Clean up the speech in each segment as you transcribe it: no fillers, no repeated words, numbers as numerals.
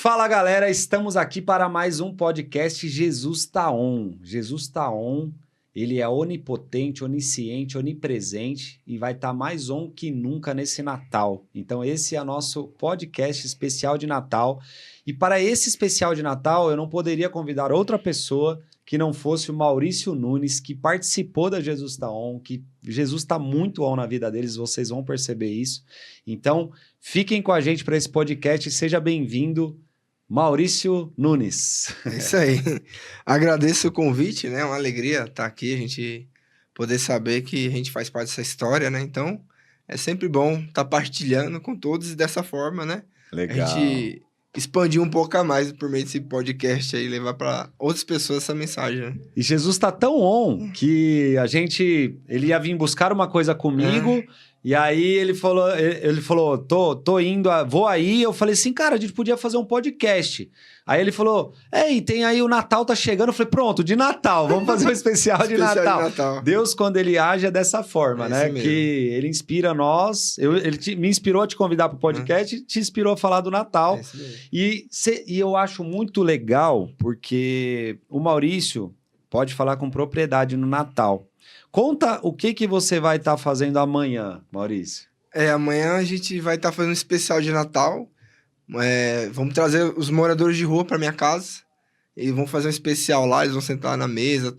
Fala galera, estamos aqui para mais um podcast Jesus Tá On. Jesus Tá On, ele é onipotente, onisciente, onipresente e vai estar mais on que nunca nesse Natal. Então esse é o nosso podcast especial de Natal. E para esse especial de Natal eu não poderia convidar outra pessoa que não fosse o Maurício Nunes, que participou da Jesus Tá On, que Jesus tá muito on na vida deles, vocês vão perceber isso. Então, fiquem com a gente para esse podcast e seja bem-vindo, Maurício Nunes. É isso aí. Agradeço o convite, né? É uma alegria estar aqui, a gente poder saber que a gente faz parte dessa história, né? Então, é sempre bom estar partilhando com todos dessa forma, né? Legal. A gente expandir um pouco a mais por meio desse podcast aí, levar para outras pessoas essa mensagem, né? E Jesus tá tão on que ele ia vir buscar uma coisa comigo, e aí ele falou, tô indo, vou aí. Eu falei assim, cara, a gente podia fazer um podcast. Aí ele falou, ei, tem aí o Natal tá chegando. Eu falei, pronto, de Natal, vamos fazer um especial de Natal. Deus, quando ele age, é dessa forma, né? Mesmo. Que ele inspira nós, me inspirou a te convidar pro podcast e te inspirou a falar do Natal. É isso mesmo. E eu acho muito legal, porque o Maurício pode falar com propriedade no Natal. Conta o que você vai estar fazendo amanhã, Maurício. Amanhã a gente vai estar fazendo um especial de Natal. Vamos trazer os moradores de rua para minha casa. E vão fazer um especial lá, eles vão sentar na mesa,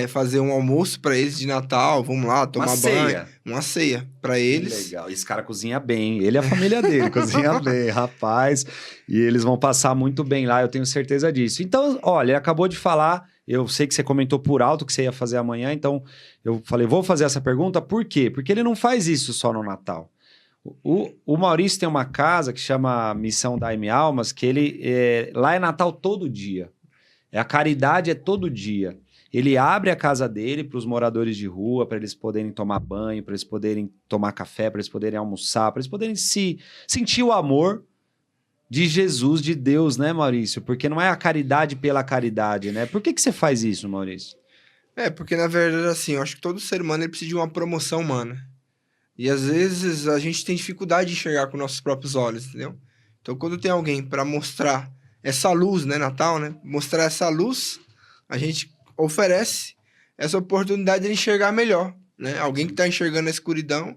fazer um almoço para eles de Natal. Vamos lá, tomar banho. Uma ceia para eles. Legal. E esse cara cozinha bem. Ele e a família dele cozinha bem, rapaz. E eles vão passar muito bem lá, eu tenho certeza disso. Então, olha, ele acabou de falar. Eu sei que você comentou por alto que você ia fazer amanhã, então eu falei, vou fazer essa pergunta. Por quê? Porque ele não faz isso só no Natal. O Maurício tem uma casa que chama Missão Daime Almas, que lá é Natal todo dia. A caridade é todo dia. Ele abre a casa dele para os moradores de rua, para eles poderem tomar banho, para eles poderem tomar café, para eles poderem almoçar, para eles poderem sentir o amor de Jesus, de Deus, né, Maurício? Porque não é a caridade pela caridade, né? Por que você faz isso, Maurício? Porque na verdade, assim, eu acho que todo ser humano ele precisa de uma promoção humana. E às vezes a gente tem dificuldade de enxergar com nossos próprios olhos, entendeu? Então, quando tem alguém para mostrar essa luz, né, Natal, né? Mostrar essa luz, a gente oferece essa oportunidade de enxergar melhor, né? Alguém que está enxergando a escuridão,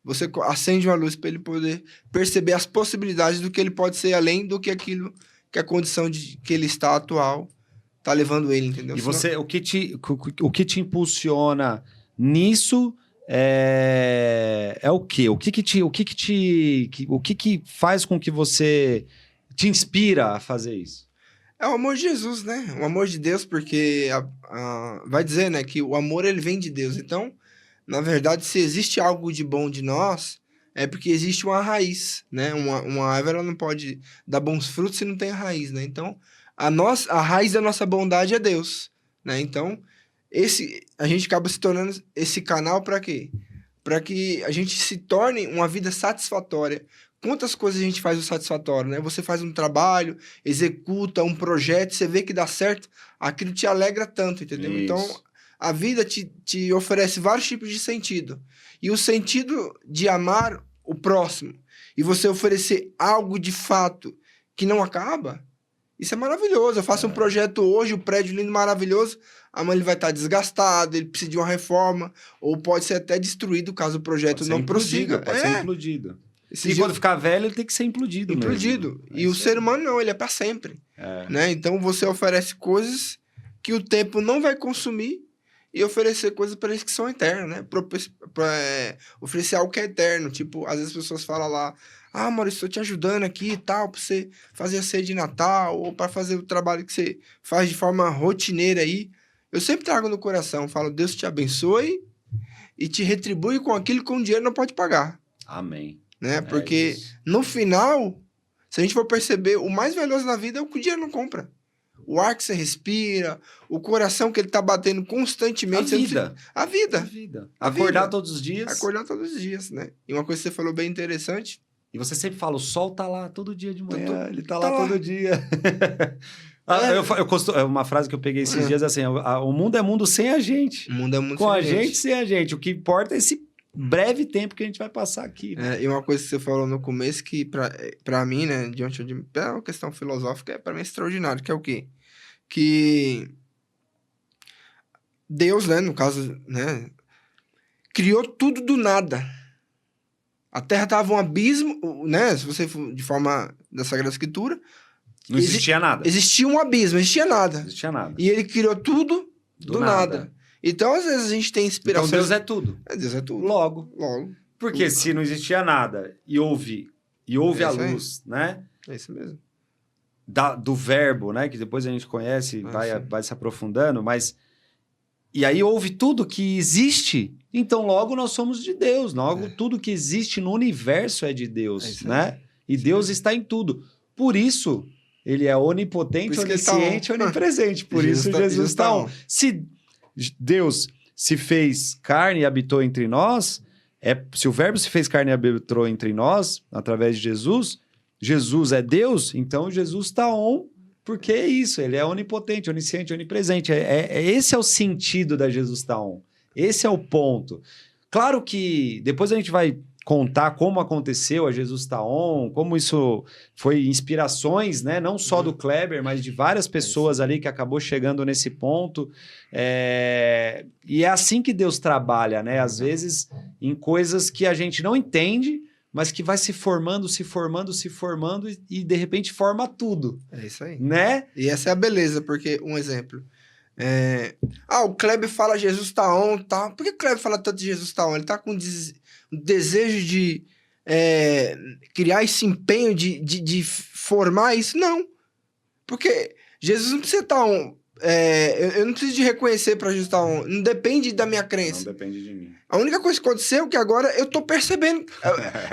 você acende uma luz para ele poder perceber as possibilidades do que ele pode ser além do que aquilo que a condição que ele está atual está levando ele, entendeu? E você, o que te impulsiona nisso é o quê? O que faz com que você te inspira a fazer isso? É o amor de Jesus, né? O amor de Deus, porque vai dizer, né, que o amor ele vem de Deus. Então, na verdade, se existe algo de bom de nós, é porque existe uma raiz, né? Uma árvore ela não pode dar bons frutos se não tem raiz, né? Então, a raiz da nossa bondade é Deus, né? Então, a gente acaba se tornando esse canal para quê? Para que a gente se torne uma vida satisfatória. Quantas coisas a gente faz o satisfatório, né? Você faz um trabalho, executa um projeto, você vê que dá certo, aquilo te alegra tanto, entendeu? Isso. Então, a vida te oferece vários tipos de sentido. E o sentido de amar o próximo e você oferecer algo de fato que não acaba, isso é maravilhoso. Eu faço um projeto hoje, o prédio lindo, maravilhoso, amanhã ele vai estar desgastado, ele precisa de uma reforma, ou pode ser até destruído caso o projeto não prossiga. Pode ser implodido. E quando ficar velho, ele tem que ser implodido. E o ser humano não, ele é para sempre. Né? Então você oferece coisas que o tempo não vai consumir e oferecer coisas para eles que são eternas, né? Oferecer algo que é eterno. Tipo, às vezes as pessoas falam lá, Maurício, estou te ajudando aqui e tal, para você fazer a ceia de Natal, ou para fazer o trabalho que você faz de forma rotineira aí. Eu sempre trago no coração, falo, Deus te abençoe e te retribui com aquilo que um dinheiro não pode pagar. Amém. Né? Porque no final, se a gente for perceber, o mais valioso na vida é o que o dinheiro não compra. O ar que você respira, o coração que ele tá batendo constantemente. A vida. Acordar todos os dias. Acordar todos os dias, né? E uma coisa que você falou bem interessante. E você sempre fala, o sol tá lá todo dia de manhã. Ele tá lá todo dia. Uma frase que eu peguei esses dias é assim, o mundo é mundo sem a gente. O mundo é mundo com sem a gente, sem a gente. O que importa é esse breve tempo que a gente vai passar aqui. Né? E uma coisa que você falou no começo que pra mim, né, é uma questão filosófica, pra mim é extraordinário, que é o quê? Que Deus, né, no caso, né, criou tudo do nada. A Terra tava um abismo, né, se você for de forma da Sagrada Escritura, Não existia nada. Existia um abismo, não existia nada. Não existia nada. E ele criou tudo do nada. Então, às vezes, a gente tem inspiração. Então, Deus é tudo. Deus é tudo. Logo. Porque Tudo. se não existia nada e houve a luz, né? É isso mesmo. Do verbo, né? Que depois a gente conhece, vai se aprofundando, mas... E aí houve tudo que existe, então logo nós somos de Deus. Logo tudo que existe no universo é de Deus, né? E Deus está em tudo. Por isso, ele é onipotente, onisciente, onipresente. Por isso Jesus está on. Se Deus se fez carne e habitou entre nós, se o verbo se fez carne e habitou entre nós, através de Jesus, Jesus é Deus, então Jesus está on, porque é isso, ele é onipotente, onisciente, onipresente. Esse é o sentido da Jesus está on. Esse é o ponto. Claro que depois a gente vai contar como aconteceu a Jesus está on, como isso foi inspirações, né? Não só do Kleber, mas de várias pessoas ali que acabou chegando nesse ponto. E é assim que Deus trabalha, né? Às vezes em coisas que a gente não entende, mas que vai se formando e de repente forma tudo. É isso aí. Né? E essa é a beleza, porque, um exemplo... o Kleber fala Jesus tá on, tá? Por que o Kleber fala tanto de Jesus tá on? Ele tá com um desejo de criar esse empenho de formar isso? Não. Porque Jesus não precisa estar on. Eu não preciso de reconhecer para Jesus estar on. Não depende da minha crença. Não depende de mim. A única coisa que aconteceu é que agora eu tô percebendo.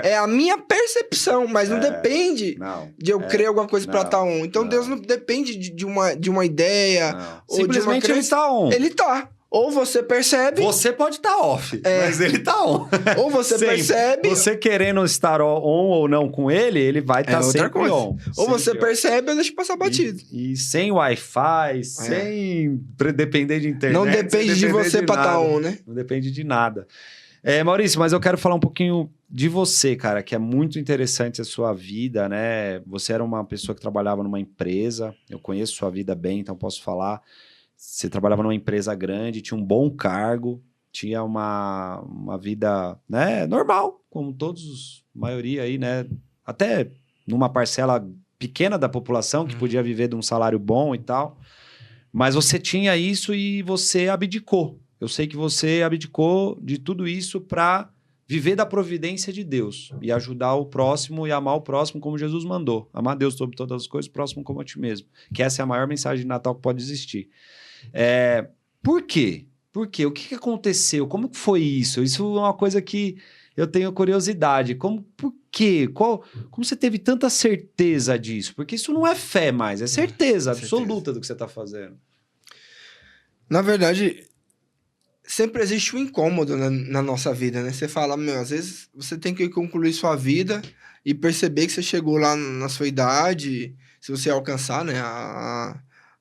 É a minha percepção, mas não depende de eu crer alguma coisa para estar on. Então Deus não depende de uma ideia. Ou simplesmente de uma ele está on. Ele tá. Ou você percebe... Você pode estar off, mas ele tá on. Ou você percebe... Você querendo estar on ou não com ele, ele vai estar sempre on. Ou você percebe ou deixa passar batido. E sem Wi-Fi, sem depender de internet. Não depende de você para estar on, né? Não depende de nada. Maurício, mas eu quero falar um pouquinho de você, cara, que é muito interessante a sua vida, né? Você era uma pessoa que trabalhava numa empresa, eu conheço sua vida bem, então posso falar... Você trabalhava numa empresa grande, tinha um bom cargo, tinha uma vida, né, normal, como todos, a maioria aí, né? Até numa parcela pequena da população que podia viver de um salário bom e tal. Mas você tinha isso e você abdicou. Eu sei que você abdicou de tudo isso para viver da providência de Deus e ajudar o próximo e amar o próximo como Jesus mandou. Amar Deus sobre todas as coisas, o próximo como a ti mesmo. Que essa é a maior mensagem de Natal que pode existir. Por quê? Por quê? O que aconteceu? Como que foi isso? Isso é uma coisa que eu tenho curiosidade. Por quê? Como você teve tanta certeza disso? Porque isso não é fé mais, é certeza absoluta do que você está fazendo. Na verdade, sempre existe um incômodo na nossa vida, né? Você fala, às vezes você tem que concluir sua vida e perceber que você chegou lá na sua idade, se você alcançar, né,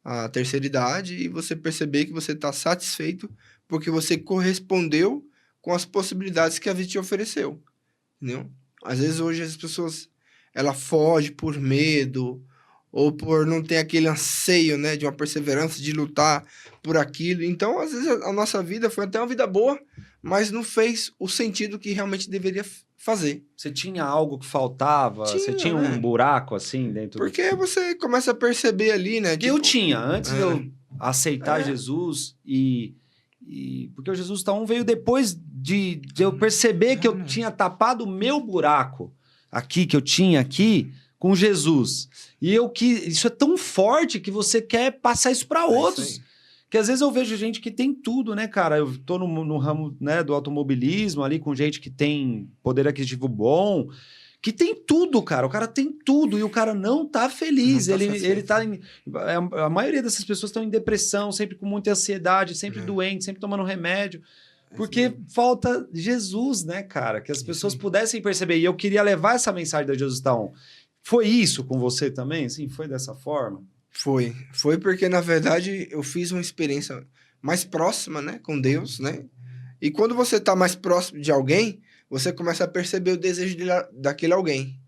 a terceira idade, e você perceber que você está satisfeito porque você correspondeu com as possibilidades que a vida te ofereceu, entendeu? Às vezes hoje as pessoas, ela foge por medo ou por não ter aquele anseio, né, de uma perseverança, de lutar por aquilo. Então, às vezes a nossa vida foi até uma vida boa, mas não fez o sentido que realmente deveria fazer. Você tinha algo que faltava? Você tinha um buraco assim dentro Porque você começa a perceber ali, né? Tipo, eu tinha, antes de eu aceitar Jesus porque o Jesus tá on veio depois de eu perceber que eu tinha tapado o meu buraco aqui, que eu tinha aqui, com Jesus. E isso é tão forte que você quer passar isso para outros. Que às vezes eu vejo gente que tem tudo, né, cara? Eu tô no ramo, né, do automobilismo ali, com gente que tem poder aquisitivo bom, que tem tudo, cara. O cara tem tudo e o cara não tá feliz. Ele tá a maioria dessas pessoas estão em depressão, sempre com muita ansiedade, sempre doente, sempre tomando remédio. Porque falta Jesus, né, cara? Que as pessoas pudessem perceber. E eu queria levar essa mensagem da Jesus tá on. Foi isso com você também? Sim, foi dessa forma? Foi porque, na verdade, eu fiz uma experiência mais próxima, né, com Deus, né? E quando você tá mais próximo de alguém, você começa a perceber o desejo daquele alguém.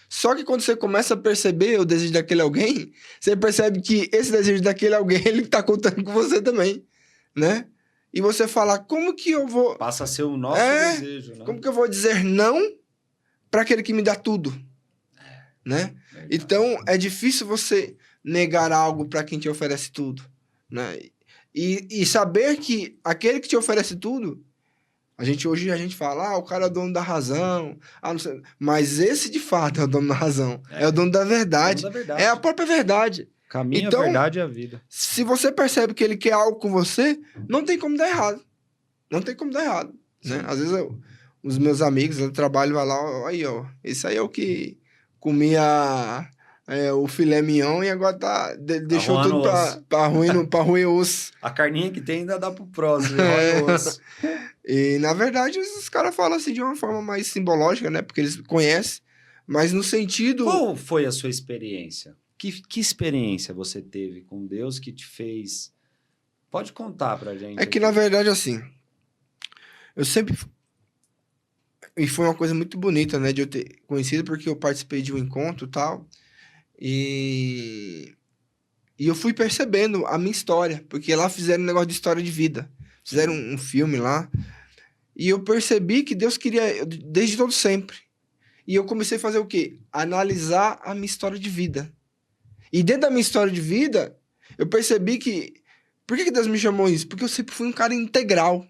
Só que quando você começa a perceber o desejo daquele alguém, você percebe que esse desejo daquele alguém, ele tá contando com você também, né? E você fala, como que eu vou... Passa a ser o nosso desejo, né? Como que eu vou dizer não para aquele que me dá tudo, né? Verdade. Então, é difícil você negar algo para quem te oferece tudo, né? E saber que aquele que te oferece tudo, hoje a gente fala, o cara é o dono da razão, não sei, mas esse de fato é o dono da razão, é o dono da verdade, Dono da verdade. é a própria verdade. Caminho, Então, a verdade e a vida. Se você percebe que ele quer algo com você, não tem como dar errado. Não tem como dar errado, né? Às vezes os meus amigos do trabalho vão lá, aí, ó, esse aí é o que comia o filé mignon e agora deixou tudo pra ruir osso. A carninha que tem ainda dá pro próximo, rói osso. E, na verdade, os caras falam assim de uma forma mais simbológica, né? Porque eles conhecem, mas no sentido... Qual foi a sua experiência? Que experiência você teve com Deus que te fez... Pode contar pra gente. É que, aqui. na verdade, assim, eu sempre... E foi uma coisa muito bonita, né? De eu ter conhecido, porque eu participei de um encontro e tal. E eu fui percebendo a minha história. Porque lá fizeram um negócio de história de vida. Fizeram um filme lá. E eu percebi que Deus queria... Desde todo sempre. E eu comecei a fazer o quê? Analisar a minha história de vida. E dentro da minha história de vida, eu percebi que... Por que Deus me chamou isso? Porque eu sempre fui um cara integral.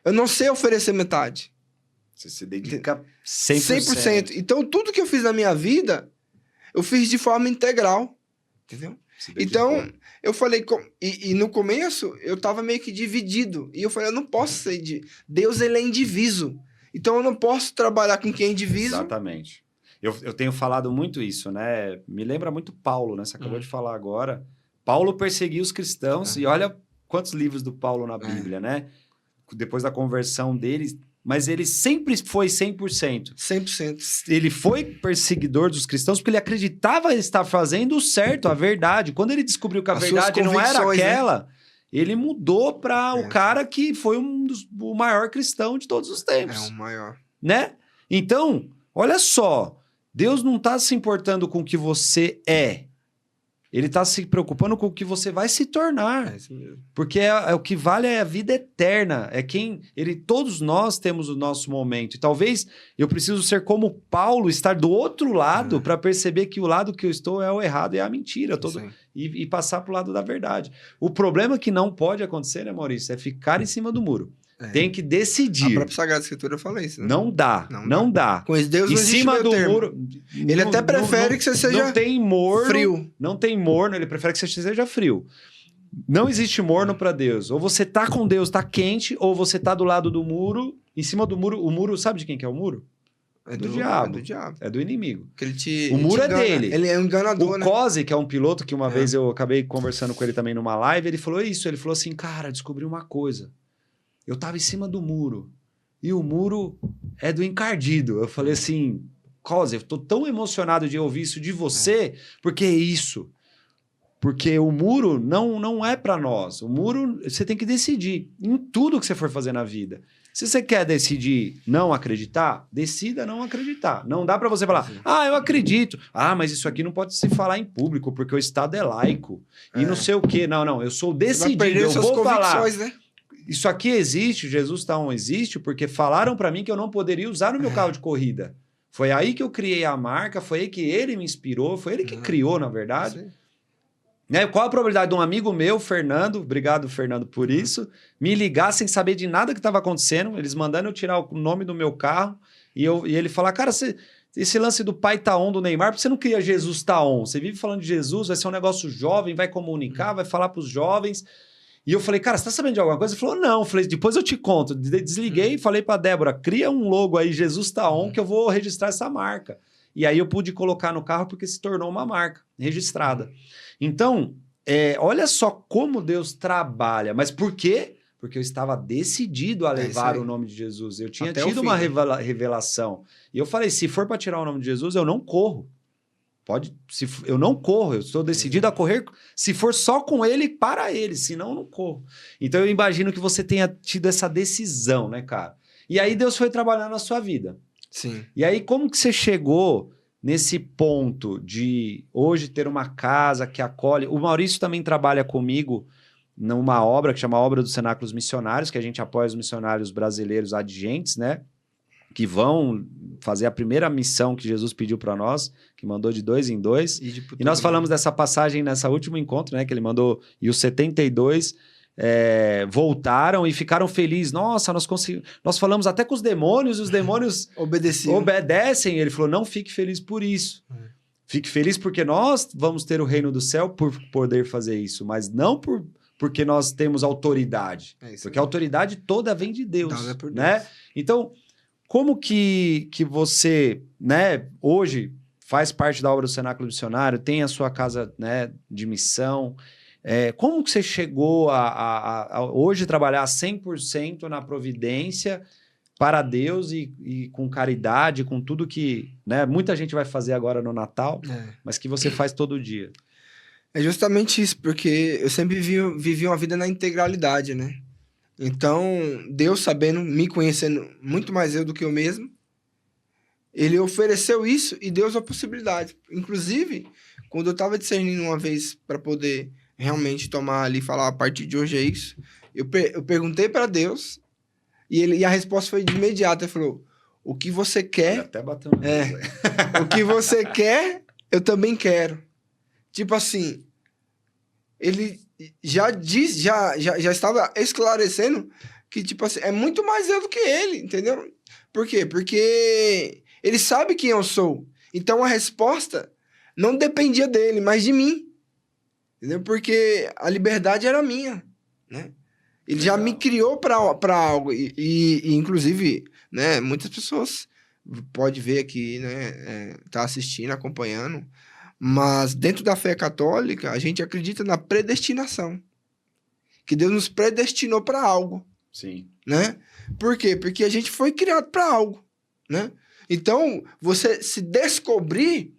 Eu não sei oferecer metade. Você se dedica 100%. 100%. Então, tudo que eu fiz na minha vida, eu fiz de forma integral. Entendeu? Então, eu falei... E no começo, eu tava meio que dividido. E eu falei, eu não posso ser... Deus, ele é indiviso. Então, eu não posso trabalhar com quem é indiviso. Exatamente. Eu tenho falado muito isso, né? Me lembra muito Paulo, né? Você acabou de falar agora. Paulo perseguiu os cristãos e olha quantos livros do Paulo na Bíblia, né? Depois da conversão dele, mas ele sempre foi 100%. 100%. Ele foi perseguidor dos cristãos porque ele acreditava estar fazendo o certo, a verdade. Quando ele descobriu que a verdade não era aquela, ele mudou para o cara que foi o maior cristão de todos os tempos. É o maior. Né? Então, olha só, Deus não está se importando com o que você é. Ele está se preocupando com o que você vai se tornar. É isso mesmo. Porque o que vale é a vida eterna. Todos nós temos o nosso momento. E talvez eu preciso ser como Paulo, estar do outro lado para perceber que o lado que eu estou é o errado e é a mentira. E passar para o lado da verdade. O problema que não pode acontecer, né, Maurício? É ficar em cima do muro. Tem que decidir. A própria Sagrada Escritura fala isso. Né? Não dá. Com Deus em não cima do termo. Muro. Ele até prefere que você seja não tem morno, frio. Não tem morno, ele prefere que você seja frio. Não existe morno para Deus. Ou você tá com Deus, tá quente, ou você tá do lado do muro, em cima do muro. O muro, sabe de quem que é o muro? É do diabo. É do diabo. É do inimigo. O muro é dele. Ele é um enganador, né? O Cosi, que é um piloto que uma vez eu acabei conversando com ele também numa live, ele falou isso. Ele falou assim, cara, descobri uma coisa. Eu tava em cima do muro. E o muro é do encardido. Eu falei assim, Cosi, eu tô tão emocionado de ouvir isso de você, porque é isso. Porque o muro não é para nós. O muro, você tem que decidir em tudo que você for fazer na vida. Se você quer decidir não acreditar, decida não acreditar. Não dá para você falar, eu acredito. Mas isso aqui não pode se falar em público, porque o Estado é laico. E não sei o quê. Não, eu sou decidido, eu vou falar. Né? Isso aqui existe, Jesus existe, porque falaram para mim que eu não poderia usar no meu carro de corrida. Foi aí que eu criei a marca, foi aí que ele me inspirou, foi ele que criou, na verdade. Né? Qual a probabilidade de um amigo meu, Fernando, obrigado, Fernando, por isso, me ligar sem saber de nada que estava acontecendo, eles mandando eu tirar o nome do meu carro, e ele falar, cara, esse lance do pai tá on do Neymar, por que você não cria Jesus tá on? Você vive falando de Jesus, vai ser um negócio jovem, vai comunicar, vai falar para os jovens. E eu falei, cara, você tá sabendo de alguma coisa? Ele falou, não. Eu falei, depois eu te conto. Desliguei e falei pra Débora, cria um logo aí, Jesus tá on, que eu vou registrar essa marca. E aí eu pude colocar no carro porque se tornou uma marca registrada. Então, olha só como Deus trabalha. Mas por quê? Porque eu estava decidido a levar o nome de Jesus. Eu tinha tido uma revelação. E eu falei, se for para tirar o nome de Jesus, eu não corro. Eu não corro, eu estou decidido a correr se for só com ele para ele, senão eu não corro. Então eu imagino que você tenha tido essa decisão, né, cara? E aí Deus foi trabalhando na sua vida. Sim. E aí como que você chegou nesse ponto de hoje ter uma casa que acolhe? O Maurício também trabalha comigo numa obra que chama Obra dos Cenáculos Missionários, que a gente apoia os missionários brasileiros adigentes, né? Que vão fazer a primeira missão que Jesus pediu para nós, que mandou de 2 em 2. E nós falamos dessa passagem nessa último encontro, né? Que ele mandou, e os 72 voltaram e ficaram felizes. Nossa, nós falamos até com os demônios, e os demônios obedecem. Ele falou, não fique feliz por isso. Fique feliz porque nós vamos ter o reino do céu por poder fazer isso, mas não porque nós temos autoridade. Porque a autoridade toda vem de Deus, né? Então, como que você, né, hoje faz parte da obra do Cenáculo Missionário, tem a sua casa, né, de missão, como que você chegou a hoje trabalhar 100% na providência para Deus e com caridade, com tudo que, né, muita gente vai fazer agora no Natal, mas que você faz todo dia? É justamente isso, porque eu sempre vivi uma vida na integralidade, né? Então, Deus sabendo, me conhecendo muito mais eu do que eu mesmo, ele ofereceu isso e deu a possibilidade. Inclusive, quando eu estava discernindo uma vez para poder realmente tomar ali e falar, a partir de hoje é isso, eu perguntei para Deus e a resposta foi de imediato. Ele falou, o que você quer... Ele até bateu no o que você quer, eu também quero. Tipo assim, ele já estava esclarecendo que, tipo assim, é muito mais eu do que ele, entendeu? Por quê? Porque ele sabe quem eu sou. Então, a resposta não dependia dele, mas de mim. Entendeu? Porque a liberdade era minha, né? Ele já me criou para algo. E, inclusive, né, muitas pessoas pode ver aqui, né, tá assistindo, acompanhando. Mas dentro da fé católica, a gente acredita na predestinação. Que Deus nos predestinou para algo. Sim. Né? Por quê? Porque a gente foi criado para algo. Né? Então, você se descobrir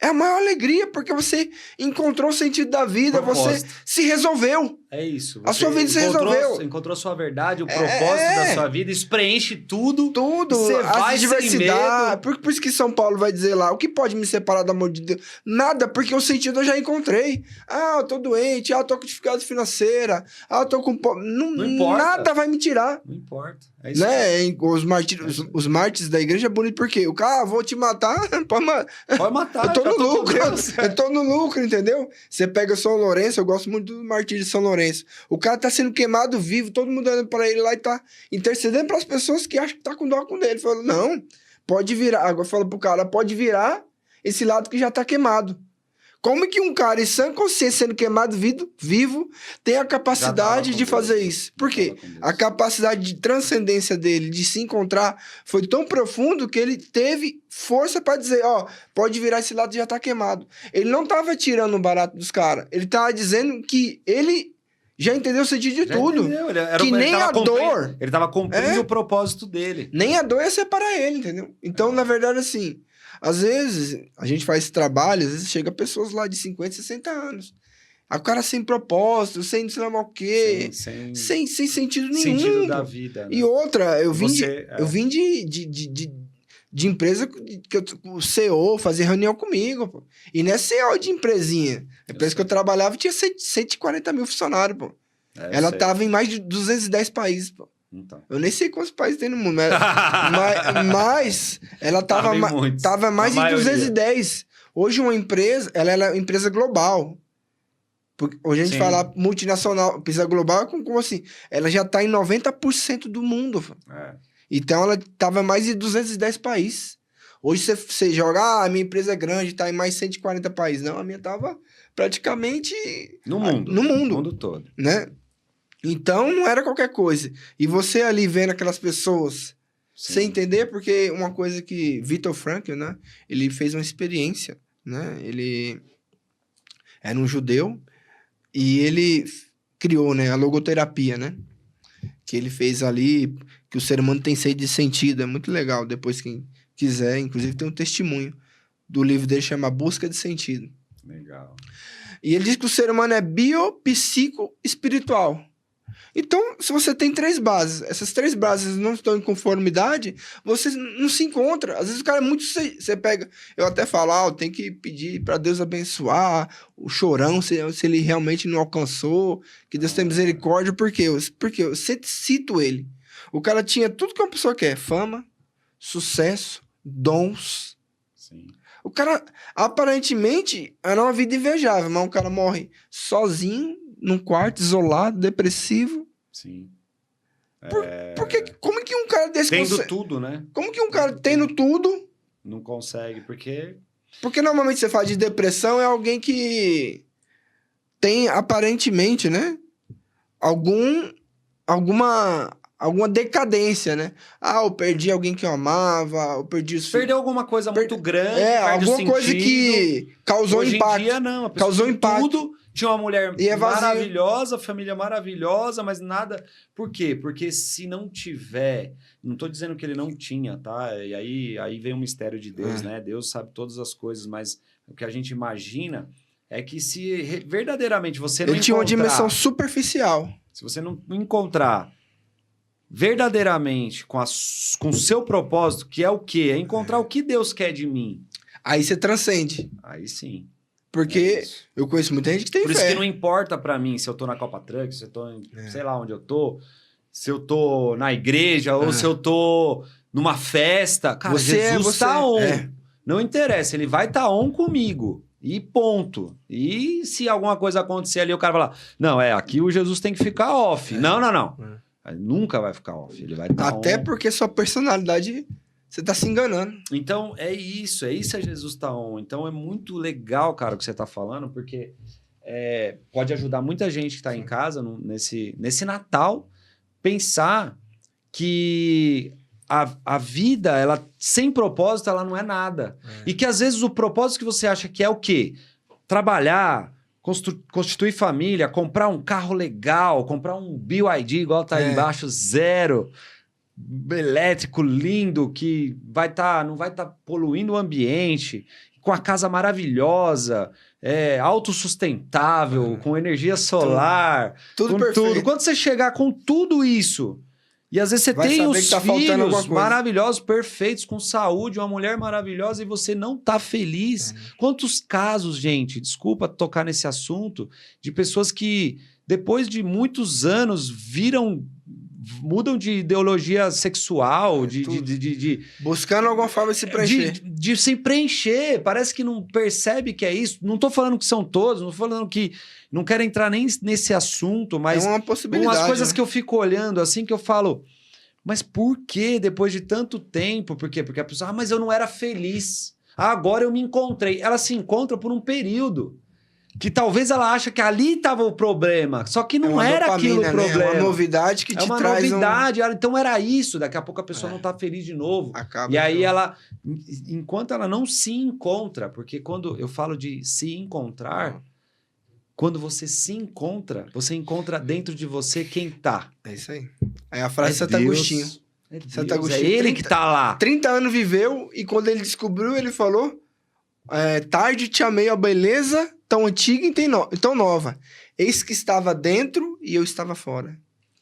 é a maior alegria, porque você encontrou o sentido da vida, você se resolveu. É isso. A sua vida se resolveu. Encontrou a sua verdade, o propósito da sua vida, isso preenche tudo. Tudo. Você vai diversidade. Por isso que São Paulo vai dizer lá, o que pode me separar do amor de Deus? Nada, porque o sentido eu já encontrei. Ah, eu tô doente, eu tô com dificuldade financeira, eu tô com... Não importa. Nada vai me tirar. Não importa. É isso. Né? Os mártires da igreja é bonito porque o cara, vou te matar, pode matar. Eu tô no lucro. Eu tô no lucro, entendeu? Você pega São Lourenço, eu gosto muito do martírio de São Lourenço. O cara tá sendo queimado vivo, todo mundo olhando pra ele lá e tá intercedendo pras pessoas que acham que tá com dó com ele. Fala, não, pode virar. Agora fala pro cara, pode virar esse lado que já tá queimado. Como que um cara em sã consciência sendo queimado vivo tem a capacidade de fazer isso? Por quê? A capacidade de transcendência dele, de se encontrar, foi tão profundo que ele teve força para dizer, ó, pode virar esse lado que já tá queimado. Ele não tava tirando o barato dos caras. Ele tava dizendo que ele já entendeu o sentido de tudo. Que nem a dor... Ele tava cumprindo o propósito dele. Nem a dor ia separar ele, entendeu? Então, na verdade, assim... Às vezes, a gente faz esse trabalho, às vezes chega pessoas lá de 50, 60 anos. Aí o cara sem propósito, sem não sei lá o quê. Sem sentido nenhum. Sentido da vida. Né? E outra, eu vim de empresa que o CEO fazia reunião comigo, pô. E não é CEO de empresinha. A empresa que eu trabalhava tinha 140 mil funcionários, pô. Ela tava em mais de 210 países, pô. Então. Eu nem sei quantos países tem no mundo, mas ela tava mais de 210. Hoje uma empresa, ela é uma empresa global. Porque hoje a gente fala multinacional, empresa global, como assim? Ela já tá em 90% do mundo. Então ela tava em mais de 210 países. Hoje você joga, a minha empresa é grande, tá em mais de 140 países. Não, a minha tava praticamente... No mundo. No mundo. No mundo todo. Né? Então, não era qualquer coisa. E você ali vendo aquelas pessoas sem entender, porque uma coisa que Viktor Frankl, né? Ele fez uma experiência, né? Ele era um judeu e ele criou, né? A logoterapia, né? Que ele fez ali, que o ser humano tem sede de sentido. É muito legal. Depois, quem quiser, inclusive tem um testemunho do livro dele, chama Busca de Sentido. Legal. E ele diz que o ser humano é bio, psico, espiritual. Então, se você tem 3 bases, essas 3 bases não estão em conformidade, você não se encontra. Às vezes o cara é muito... Você pega... Eu até falo, tem que pedir para Deus abençoar o chorão, se ele realmente não alcançou, que Deus tem misericórdia. Por quê? Porque eu sempre cito ele. O cara tinha tudo que uma pessoa quer. Fama, sucesso, dons. Sim. O cara, aparentemente, era uma vida invejável, mas o cara morre sozinho, num quarto, isolado, depressivo. Sim. Porque, como que um cara desse... Tendo tudo, né? Como que um cara tendo tudo... Não consegue, porque... Porque normalmente você fala de depressão, é alguém que tem, aparentemente, né? Alguma decadência, né? Eu perdi alguém que eu amava, eu perdi os filhos. Perdeu alguma coisa muito grande, alguma coisa que causou Hoje impacto. Hoje em dia, não. A pessoa causou impacto. Tudo, tinha uma mulher maravilhosa, família maravilhosa, mas nada... Por quê? Porque se não tiver... Não tô dizendo que ele não tinha, tá? E aí vem o mistério de Deus, né? Deus sabe todas as coisas, mas o que a gente imagina é que se verdadeiramente você não Ele tinha uma dimensão superficial. Se você não encontrar verdadeiramente com o seu propósito, que é o quê? É encontrar o que Deus quer de mim. Aí você transcende. Aí sim. Porque eu conheço muita gente que tem fé. Por isso que não importa pra mim se eu tô na Copa Truck, se eu tô em, sei lá onde eu tô, se eu tô na igreja ou se eu tô numa festa. Cara, Jesus tá on. Não interessa, ele vai tá on comigo. E ponto. E se alguma coisa acontecer ali, o cara vai falar, não, aqui o Jesus tem que ficar off. Não. Nunca vai ficar off, ele vai estar Até porque sua personalidade, você tá se enganando. Então, é isso Jesus tá on. Então, é muito legal, cara, o que você tá falando, porque pode ajudar muita gente que tá em casa nesse Natal, pensar que a vida, ela sem propósito, ela não é nada. E que, às vezes, o propósito que você acha que é o quê? Trabalhar, constituir família, comprar um carro legal, comprar um BYD, igual tá aí embaixo, 0, elétrico, lindo, que não vai estar poluindo o ambiente, com a casa maravilhosa, autossustentável, com energia solar, tudo perfeito. Tudo. Quando você chegar com tudo isso, e às vezes você tem os filhos maravilhosos, perfeitos, com saúde, uma mulher maravilhosa e você não tá feliz. Quantos casos, gente, desculpa tocar nesse assunto, de pessoas que depois de muitos anos mudam de ideologia sexual, buscando alguma forma de se preencher. De se preencher. Parece que não percebe que é isso. Não tô falando que são todos, não tô falando que... Não quero entrar nem nesse assunto, mas... É uma possibilidade. Umas coisas que eu fico olhando assim, que eu falo... Mas por que depois de tanto tempo? Por quê? Porque a pessoa... mas eu não era feliz. Agora eu me encontrei. Ela se encontra por um período. Que talvez ela acha que ali estava o problema. Só que não era aquilo o problema. É uma novidade que te traz novidade. Então era isso. Daqui a pouco a pessoa não está feliz de novo. E aí ela... Enquanto ela não se encontra... Porque quando eu falo de se encontrar... Quando você se encontra, você encontra dentro de você quem tá. É isso aí. Aí a frase de Santo Agostinho. Santo Agostinho. É ele que tá lá. 30 anos viveu e quando ele descobriu, ele falou: tarde te amei a beleza, tão antiga e tão nova. Eis que estava dentro e eu estava fora.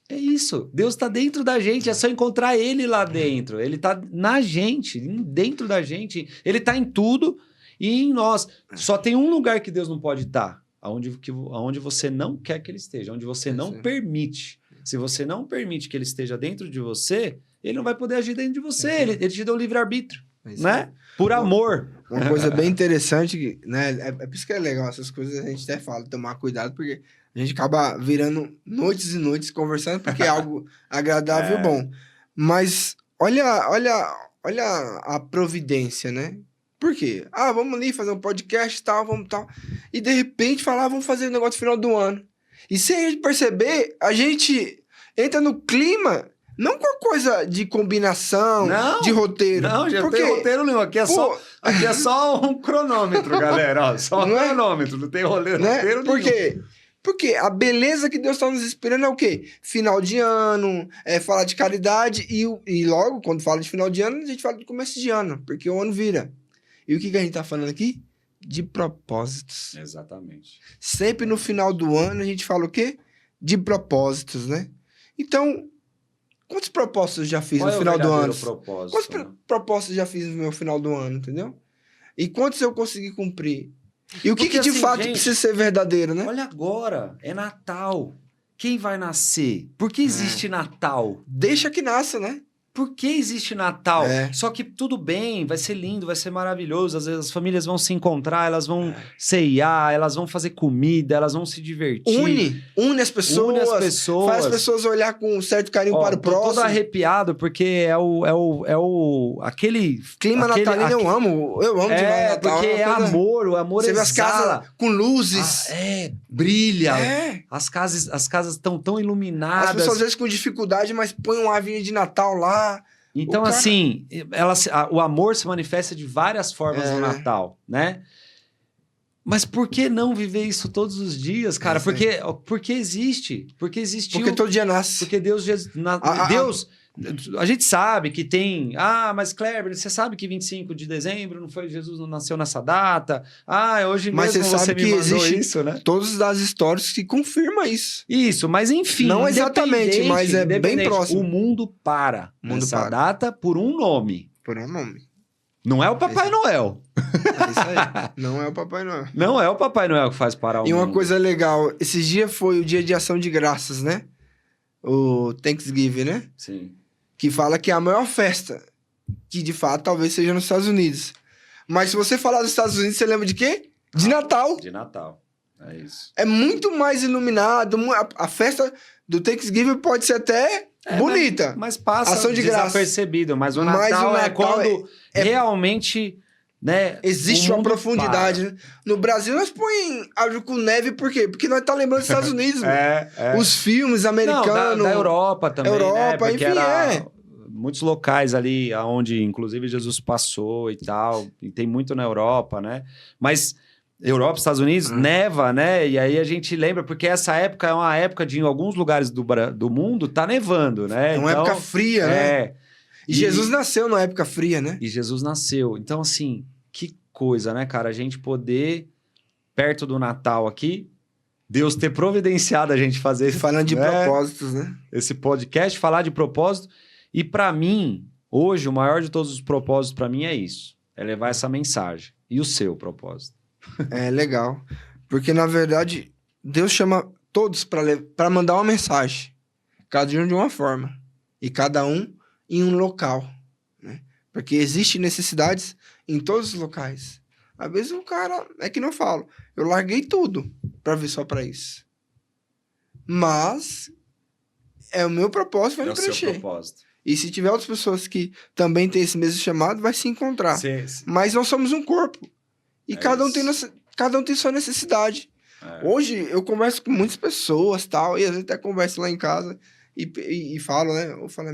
É isso. Deus tá dentro da gente. É só encontrar ele lá dentro. Ele tá na gente, dentro da gente. Ele tá em tudo e em nós. Só tem um lugar que Deus não pode estar. Aonde você não quer que ele esteja, onde você não permite. Se você não permite que ele esteja dentro de você, ele não vai poder agir dentro de você. Ele te deu livre-arbítrio, né? Por amor. Uma coisa bem interessante, né? É por isso que é legal essas coisas, a gente até fala, tomar cuidado, porque a gente acaba virando noites e noites conversando, porque é algo agradável e bom. Mas olha a providência, né? Por quê? Vamos ali fazer um podcast e tal, tal. E de repente falar, vamos fazer o negócio no final do ano. E sem a gente perceber, a gente entra no clima, não com a coisa de combinação, de roteiro. Não, já tem roteiro nenhum. Aqui é só um cronômetro, galera. Ó, só um cronômetro, não tem roteiro nenhum. Por quê? Porque a beleza que Deus está nos esperando é o quê? Final de ano, falar de caridade. E logo, quando fala de final de ano, a gente fala de começo de ano, porque o ano vira. E o que a gente tá falando aqui? De propósitos. Exatamente. Sempre no final do ano a gente fala o quê? De propósitos, né? Então, quantos propósitos eu já fiz Qual no é o final do ano? verdadeiro propósito, Quantos né? propósitos eu já fiz no meu final do ano, entendeu? E quantos eu consegui cumprir? E o que Porque, de assim, fato gente, precisa ser verdadeiro, né? Olha agora, é Natal. Quem vai nascer? Por que existe Natal? Deixa que nasça, né? Por que existe Natal? É. Só que tudo bem, vai ser lindo, vai ser maravilhoso. Às vezes as famílias vão se encontrar, elas vão ceiar, elas vão fazer comida, elas vão se divertir. Une as pessoas. Une as pessoas. Faz as pessoas olhar com um certo carinho para o Tô próximo. todo arrepiado, porque aquele... Clima natalino eu amo demais Natal. Porque é amor, o amor Você vê as exala. casas com luzes. Brilha. É. As casas estão tão iluminadas. As pessoas às vezes com dificuldade, mas põem uma árvore de Natal lá. Então, assim, o amor se manifesta de várias formas no Natal, né? Mas por que não viver isso todos os dias, cara? Porque existe. Porque existiu. Porque todo dia nasce. Porque Deus... A gente sabe que tem... mas Kleber, você sabe que 25 de dezembro não foi Jesus não nasceu nessa data? Hoje mas mesmo você me mandou isso, né? Todas as histórias que confirmam isso. Isso, mas enfim... Não exatamente, mas é bem próximo. O mundo para nessa data por um nome. Por um nome. Não é o Papai Noel. É isso aí. Não é o Papai Noel. Não é o Papai Noel que faz parar o mundo. E uma coisa legal, esses dias foi o dia de ação de graças, né? O Thanksgiving, né? Sim. Que fala que é a maior festa, que de fato talvez seja nos Estados Unidos. Mas se você falar dos Estados Unidos, você lembra de quê? De Natal. De Natal, é isso. É muito mais iluminado. A festa do Thanksgiving pode ser até bonita. Mas passa ação de desapercebido. Mas o Natal é quando realmente... Né, existe uma profundidade, né? No Brasil, nós põem árvore com neve, por quê? Porque nós tá lembrando dos Estados Unidos. Os filmes americanos. Da Europa também, né? Porque enfim, era muitos locais ali, onde inclusive Jesus passou e tal. E tem muito na Europa, né? Mas Europa, Estados Unidos, neva, né? E aí a gente lembra, porque essa época é uma época de, em alguns lugares do mundo, tá nevando, né? É uma época fria, né? E Jesus nasceu numa época fria, né? E Jesus nasceu. Então, assim... Que coisa, né, cara? A gente poder, perto do Natal aqui, Deus ter providenciado a gente fazer... Falando de propósitos, né? Esse podcast, falar de propósito. E para mim, hoje, o maior de todos os propósitos para mim é isso. É levar essa mensagem. E o seu propósito? É legal. Porque, na verdade, Deus chama todos para mandar uma mensagem. Cada um de uma forma. E cada um em um local. Né? Porque existem necessidades... em todos os locais. Às vezes o cara... É que não falo. Eu larguei tudo pra vir só pra isso. Mas... É o meu propósito, vai me preencher. Seu propósito. E se tiver outras pessoas que também têm esse mesmo chamado, vai se encontrar. Sim. Mas nós somos um corpo. E cada um tem sua necessidade. Hoje eu converso com muitas pessoas, tal, e às vezes até converso lá em casa e falo, né? Eu falo,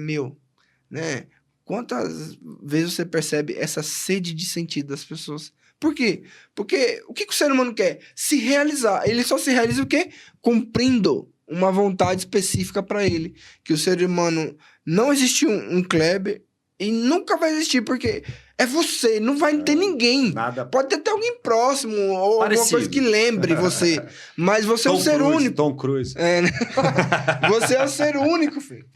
né? Quantas vezes você percebe essa sede de sentido das pessoas? Por quê? Porque o que o ser humano quer? Se realizar. Ele só se realiza o quê? Cumprindo uma vontade específica para ele. Que o ser humano... Não existe um Kleber e nunca vai existir, porque é você, não vai ter ninguém. Nada. Pode ter até alguém próximo ou alguma coisa que lembre você. Mas você é um ser único. Tom Cruise. Né? Você é um ser único, filho.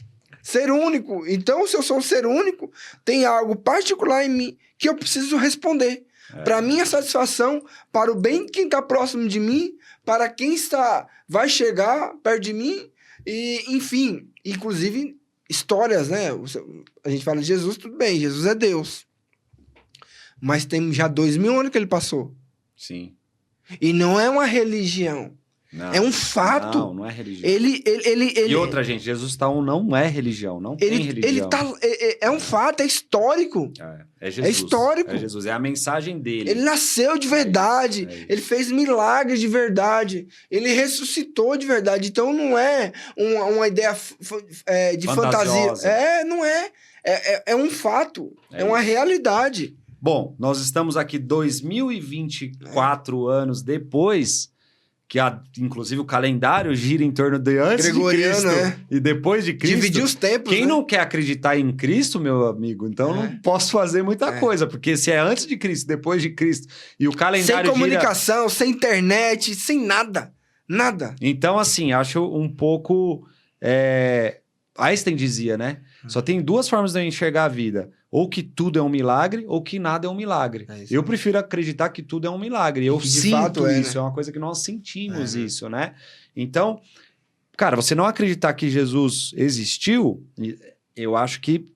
Ser único. Então, se eu sou um ser único, tem algo particular em mim que eu preciso responder. Para minha satisfação, para o bem de quem está próximo de mim, para quem vai chegar perto de mim, e, enfim, inclusive histórias, né? A gente fala de Jesus, tudo bem, Jesus é Deus. Mas tem já 2000 anos que ele passou. Sim. E não é uma religião. Não, é um fato. Não é religião. Ele... E outra, gente, Jesus não é religião, não tem religião. É um fato, é histórico. É Jesus. É histórico. É Jesus, é a mensagem dele. Ele nasceu de verdade. Ele fez milagres de verdade. Ele ressuscitou de verdade. Então não é uma ideia de fantasia. Não é. É um fato. É uma realidade. Bom, nós estamos aqui 2024 anos depois... inclusive o calendário gira em torno de antes Gregoriano, de Cristo e depois de Cristo. Dividir os tempos, Quem né? não quer acreditar em Cristo, meu amigo, então não posso fazer muita coisa, porque se é antes de Cristo, depois de Cristo, e o calendário sem comunicação, sem internet, sem nada. Nada. Então, assim, acho um pouco... Einstein dizia, né? Só tem duas formas de eu enxergar a vida. Ou que tudo é um milagre, ou que nada é um milagre. Eu prefiro acreditar que tudo é um milagre. Eu sinto isso, né? É uma coisa que nós sentimos isso, né? Então, cara, você não acreditar que Jesus existiu, eu acho que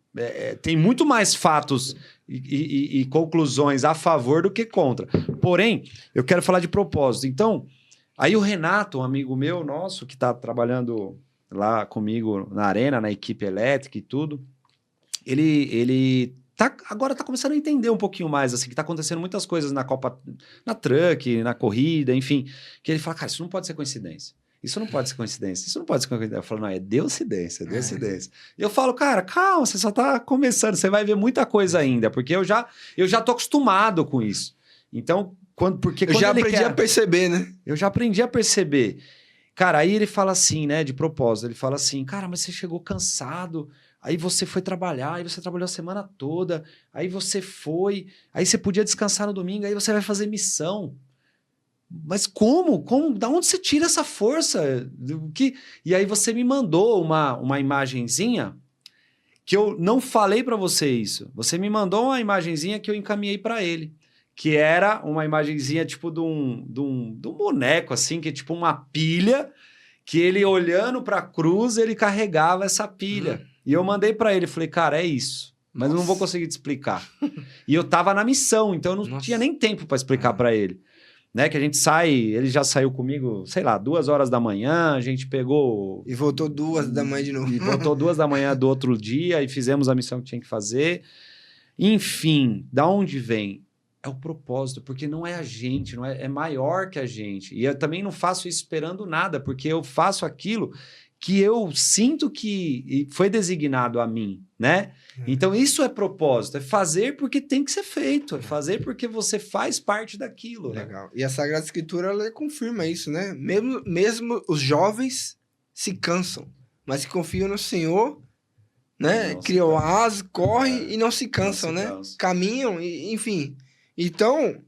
tem muito mais fatos e conclusões a favor do que contra. Porém, eu quero falar de propósito. Então, aí o Renato, um amigo meu, nosso, que está trabalhando lá comigo na Arena, na equipe elétrica e tudo, ele agora tá começando a entender um pouquinho mais, assim, que tá acontecendo muitas coisas na Copa, na truck, na corrida, enfim, que ele fala, cara, isso não pode ser coincidência. Isso não pode ser coincidência. Isso não pode ser coincidência. Eu falo, não, é Deucidência, é Deucidência. E eu falo, cara, calma, você só tá começando, você vai ver muita coisa ainda, porque eu já tô acostumado com isso. Então, porque eu já aprendi a perceber, né? Eu já aprendi a perceber. Cara, aí ele fala assim, né, de propósito, ele fala assim, cara, mas você chegou cansado, aí você foi trabalhar, aí você trabalhou a semana toda, aí você foi, aí você podia descansar no domingo, aí você vai fazer missão. Mas como? Da onde você tira essa força? E aí você me mandou uma imagenzinha que eu não falei para você isso. Você me mandou uma imagenzinha que eu encaminhei para ele. Que era uma imagenzinha tipo de um boneco, assim, que é tipo uma pilha, que ele olhando para a cruz, ele carregava essa pilha. E eu mandei para ele, falei, cara, é isso. Mas eu não vou conseguir te explicar. E eu tava na missão, então eu não tinha nem tempo para explicar para ele. Né, que a gente sai, ele já saiu comigo, sei lá, 2h da manhã, a gente pegou... E voltou 2 da manhã de novo. E voltou 2 da manhã do outro dia e fizemos a missão que tinha que fazer. Enfim, da onde vem? É o propósito, porque não é a gente, não é maior que a gente. E eu também não faço isso esperando nada, porque eu faço aquilo que eu sinto que foi designado a mim, né? Então isso é propósito, é fazer porque tem que ser feito, é fazer porque você faz parte daquilo. Legal. Né? E a Sagrada Escritura, ela confirma isso, né? Mesmo os jovens se cansam, mas se confiam no Senhor, né? Criam asas, correm e não se cansam, né? Caminham, enfim... Então,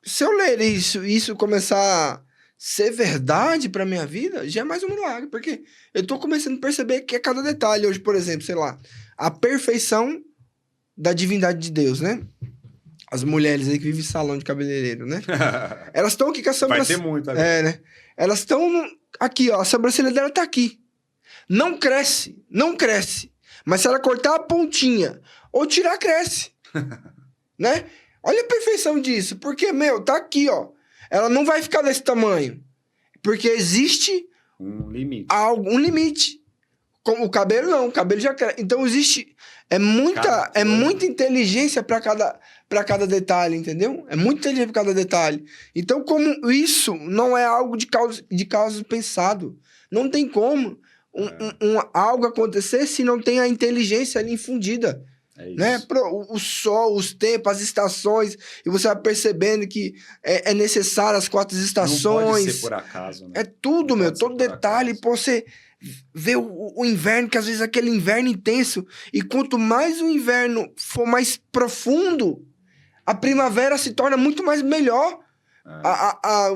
se eu ler isso começar a ser verdade para minha vida, já é mais um milagre, porque eu tô começando a perceber que é cada detalhe. Hoje, por exemplo, sei lá, a perfeição da divindade de Deus, né? As mulheres aí que vivem em salão de cabeleireiro, né? Elas estão aqui com a sobrancelha... Vai ter muito agora. né? Elas estão aqui, ó, a sobrancelha dela tá aqui. Não cresce. Mas se ela cortar a pontinha ou tirar, cresce. Né? Olha a perfeição disso, porque, tá aqui, ó. Ela não vai ficar desse tamanho, porque existe um limite. Um limite. Como o cabelo não, o cabelo já cresce. Então existe muita inteligência para cada detalhe, entendeu? É muita inteligência para cada detalhe. Então, como isso não é algo de causa pensado, não tem como algo acontecer se não tem a inteligência ali infundida. Né? O sol, os tempos, as estações, e você vai percebendo que é necessário as 4 estações. Não pode ser por acaso, né? É tudo, todo detalhe. Pô, você vê o inverno, que às vezes é aquele inverno intenso, e quanto mais o inverno for mais profundo, a primavera se torna muito mais melhor.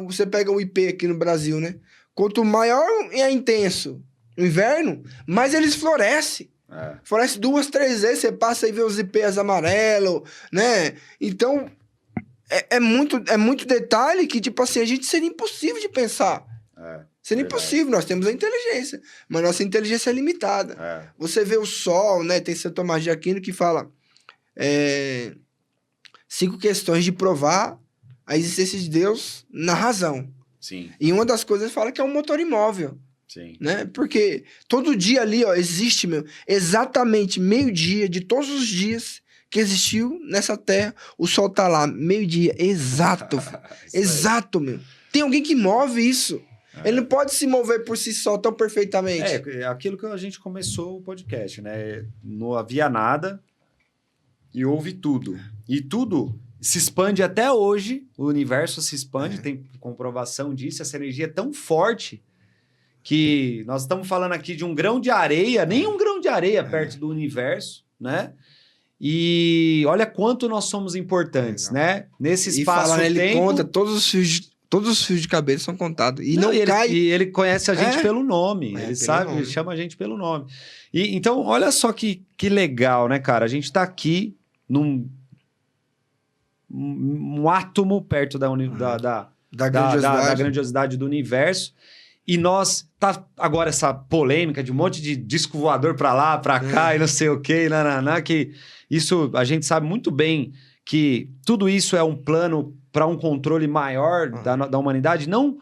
Você pega o IP aqui no Brasil, né? Quanto maior é intenso o inverno, mais eles florescem. Floresce 2, 3 vezes, você passa e vê os IPs amarelos, né? Então, é muito detalhe que, tipo assim, a gente seria impossível de pensar. Seria impossível, nós temos a inteligência, mas nossa inteligência é limitada. Você vê o sol, né? Tem São Tomás de Aquino que fala 5 questões de provar a existência de Deus na razão. Sim. E uma das coisas fala que é um motor imóvel. Sim. Né? Porque todo dia ali, ó, existe, exatamente meio-dia de todos os dias que existiu nessa terra, o sol tá lá, meio-dia, exato. Exato, Tem alguém que move isso. Ele não pode se mover por si só tão perfeitamente. É aquilo que a gente começou o podcast, né? Não havia nada e houve tudo. E tudo se expande até hoje, o universo se expande, tem comprovação disso, essa energia é tão forte que nós estamos falando aqui de um grão de areia, nem um grão de areia perto do universo, né? E olha quanto nós somos importantes, né? Nesse espaço-tempo... Ele conta todos os fios de cabelo são contados. E ele conhece a gente pelo nome. Ele sabe, ele chama a gente pelo nome. E, então, olha só que legal, né, cara? A gente tá aqui num átomo perto da grandiosidade do universo. E nós, tá agora essa polêmica de um monte de disco voador pra lá, pra cá, e não sei o quê, que isso a gente sabe muito bem que tudo isso é um plano para um controle maior da humanidade. Não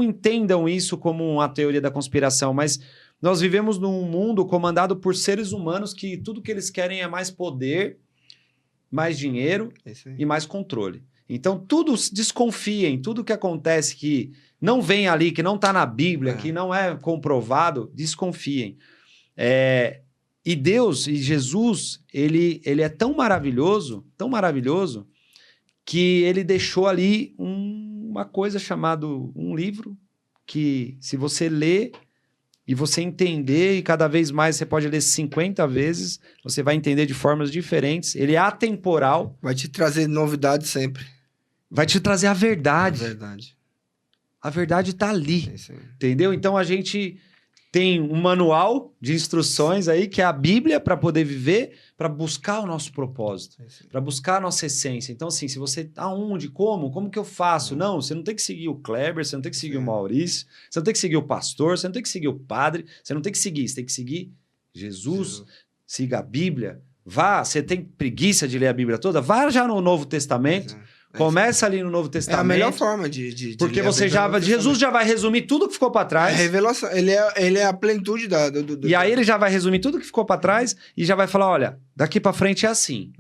entendam isso como uma teoria da conspiração, mas nós vivemos num mundo comandado por seres humanos que tudo que eles querem é mais poder, mais dinheiro e mais controle. Então, desconfiem, tudo que acontece que não vem ali, que não está na Bíblia, que não é comprovado, desconfiem. E Deus, e Jesus, ele é tão maravilhoso, que ele deixou ali uma coisa chamada um livro, que se você ler e você entender, e cada vez mais você pode ler 50 vezes, você vai entender de formas diferentes. Ele é atemporal. Vai te trazer novidades sempre. Vai te trazer a verdade. A verdade. A verdade está ali, entendeu? Então a gente tem um manual de instruções aí, que é a Bíblia, para poder viver, para buscar o nosso propósito, para buscar a nossa essência. Então, assim, se você... Aonde? Como que eu faço? Não, você não tem que seguir o Kleber, você não tem que seguir o Maurício, você não tem que seguir o pastor, você não tem que seguir o padre, você não tem que seguir, você tem que seguir Jesus. Siga a Bíblia. Vá, você tem preguiça de ler a Bíblia toda? Vá já no Novo Testamento. Começa ali no Novo Testamento. É a melhor forma de porque você Jesus já vai resumir tudo que ficou para trás. É revelação. Ele é a plenitude do E aí ele já vai resumir tudo que ficou para trás e já vai falar, olha, daqui para frente é assim.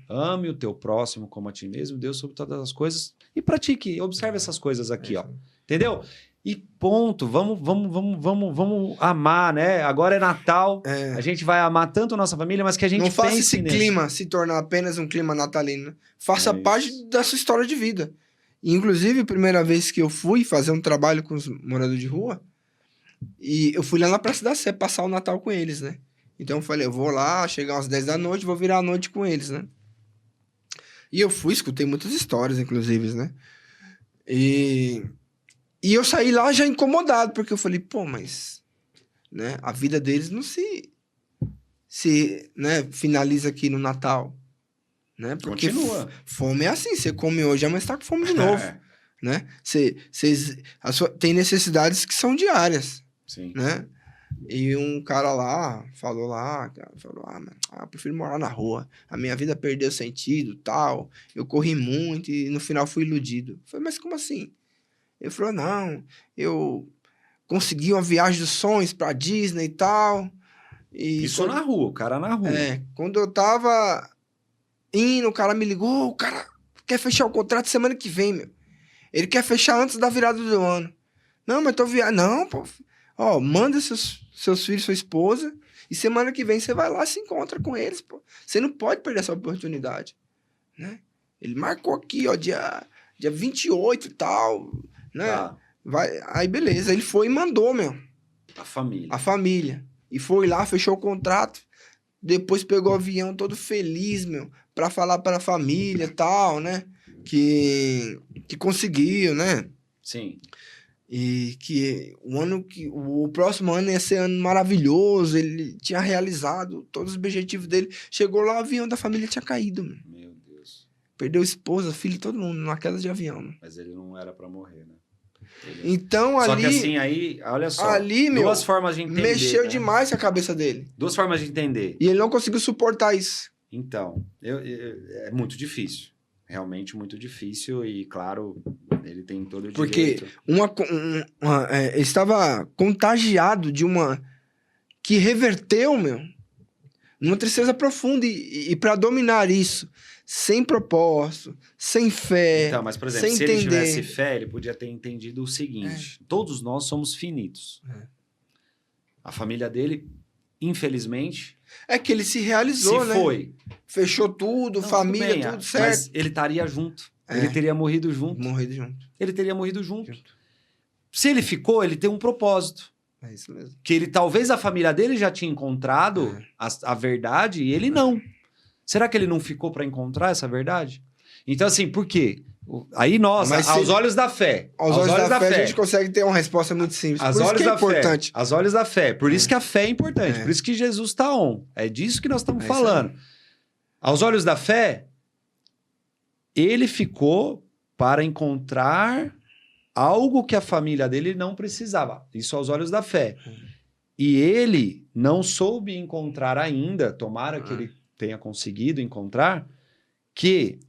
Ame o teu próximo como a ti mesmo, Deus sobre todas as coisas, e pratique, observe essas coisas aqui, ó. Entendeu? E ponto, vamos amar, né? Agora é Natal, a gente vai amar tanto a nossa família, mas que a gente não faça esse clima se tornar apenas um clima natalino. Faça parte da sua história de vida. E, inclusive, a primeira vez que eu fui fazer um trabalho com os moradores de rua, e eu fui lá na Praça da Sé passar o Natal com eles, né? Então eu falei, eu vou lá, chegar às 10 da noite, vou virar a noite com eles, né? E eu fui, escutei muitas histórias, inclusive, né? E eu saí lá já incomodado, porque eu falei, pô, mas... né, a vida deles não se né, finaliza aqui no Natal. Né? Porque continua. Fome é assim, você come hoje, amanhã você tá com fome de novo. Né? Tem necessidades que são diárias. Sim. Né? E um cara lá falou, eu prefiro morar na rua. A minha vida perdeu sentido, tal. Eu corri muito e no final fui iludido. Eu falei, mas como assim? Ele falou, não, eu consegui uma viagem dos sonhos pra Disney e tal. Isso na rua, o cara na rua. Quando eu tava indo, o cara me ligou, o cara quer fechar o contrato semana que vem, meu. Ele quer fechar antes da virada do ano. Não, mas tô viajando. Não, pô. Ó, manda seus filhos, sua esposa, e semana que vem você vai lá e se encontra com eles, pô. Você não pode perder essa oportunidade. Né? Ele marcou aqui, ó, dia 28 e tal... né? Aí beleza, ele foi e mandou, meu. A família. E foi lá, fechou o contrato. Depois pegou o avião todo feliz, meu, pra falar pra família e tal, né? Que conseguiu, né? Sim. E que o próximo ano ia ser ano maravilhoso, ele tinha realizado todos os objetivos dele. Chegou lá, o avião da família tinha caído, meu. Meu Deus. Perdeu esposa, filho, todo mundo, numa queda de avião, meu. Mas ele não era pra morrer, né? Então, só ali... Só que assim, aí, olha só. Ali, meu, duas formas de entender. Mexeu demais com a cabeça dele. Duas formas de entender. E ele não conseguiu suportar isso. Então, é muito difícil. Realmente muito difícil e, claro, ele tem todo o direito. Porque ele estava contagiado de uma... que reverteu, meu, numa tristeza profunda. E para dominar isso... sem propósito, sem fé, então, mas, por exemplo, sem se entender. ele tivesse fé, ele podia ter entendido o seguinte. Todos nós somos finitos. A família dele infelizmente, É que ele se realizou, se né? foi. Fechou tudo, Não, família, tudo bem, tudo mas certo. ele estaria junto. É. Ele teria morrido junto. Morrido junto. Ele teria morrido junto. Se ele ficou, ele tem um propósito. É isso mesmo. Que ele, talvez a família dele já tinha encontrado a verdade e ele não. Será que ele não ficou para encontrar essa verdade? Então, assim, por quê? Aí nós, Mas aos se- olhos da fé. Aos olhos da fé, a gente consegue ter uma resposta muito simples. Aos Por isso olhos que é da importante. fé. Aos olhos da fé. Por isso que a fé é importante. É. Por isso que Jesus está on. É disso que nós estamos É isso falando. Aos olhos da fé, ele ficou para encontrar algo que a família dele não precisava. Isso aos olhos da fé. E ele não soube encontrar ainda, tomara que ele tenha conseguido encontrar, que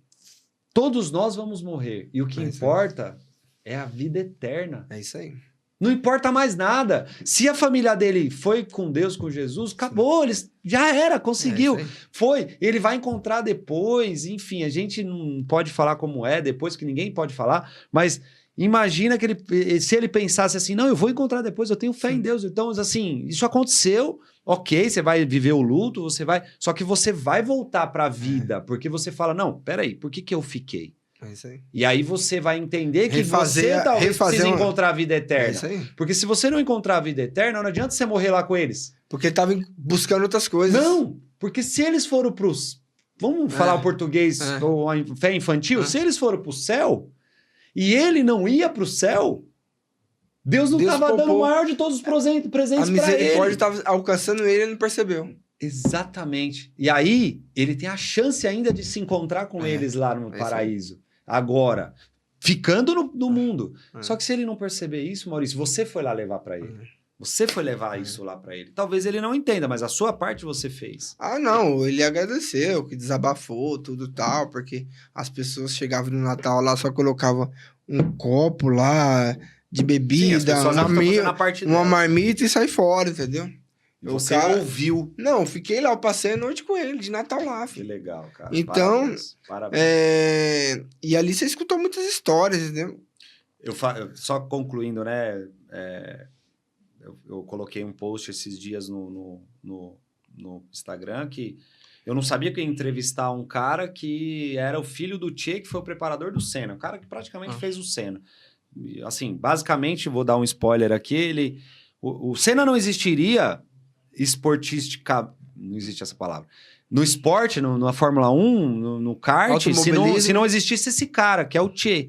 todos nós vamos morrer. E o que É isso aí. importa é a vida eterna. É isso aí. Não importa mais nada. Se a família dele foi com Deus, com Jesus, acabou. Eles já era, conseguiu. É isso aí. Foi. Ele vai encontrar depois. Enfim, a gente não pode falar como é depois, que ninguém pode falar. Mas imagina que se ele pensasse assim, não, eu vou encontrar depois, eu tenho fé em Deus. Então, assim, isso aconteceu. Ok, você vai viver o luto, você vai... Só que você vai voltar para a vida. Porque você fala, não, peraí, por que eu fiquei? É isso aí. E aí você vai entender que Refazer- você talvez refazer precise uma- encontrar a vida É eterna. isso aí. Porque se você não encontrar a vida eterna, não adianta você morrer lá com eles. Porque ele tava buscando outras coisas. Não! Porque se eles foram pros... Vamos falar o português ou a fé infantil? Se eles foram pro céu e ele não ia pro céu, Deus não Deus estava dando o poupou. maior de todos os presentes A para ele. misericórdia estava alcançando ele e ele não percebeu. Exatamente. E aí, ele tem a chance ainda de se encontrar com eles lá no isso aí. paraíso. Agora, ficando no mundo. É. Só que se ele não perceber isso, Maurício, você foi lá levar para ele. Você foi levar isso lá para ele. Talvez ele não entenda, mas a sua parte você fez. Ah, não, ele agradeceu, que desabafou, tudo tal, porque as pessoas chegavam no Natal lá, só colocavam um copo lá de Sim, as bebida, pessoas não estão fazendo a parte uma dela. marmita e sai fora, entendeu? Você O cara- ouviu. Não, fiquei lá, eu passei a noite com ele, de Natal lá, Que filho. legal, cara. Então, Parabéns. Parabéns. E ali você escutou muitas histórias, entendeu? Só concluindo, né? Eu coloquei um post esses dias no Instagram que eu não sabia que ia entrevistar um cara que era o filho do Che, que foi o preparador do Senna. Um cara que praticamente fez o Senna. E, assim, basicamente, vou dar um spoiler aqui, o Senna não existiria esportística... Não existe essa palavra. No esporte, na Fórmula 1, no kart, Automobilismo. se não existisse esse cara, que é o Che.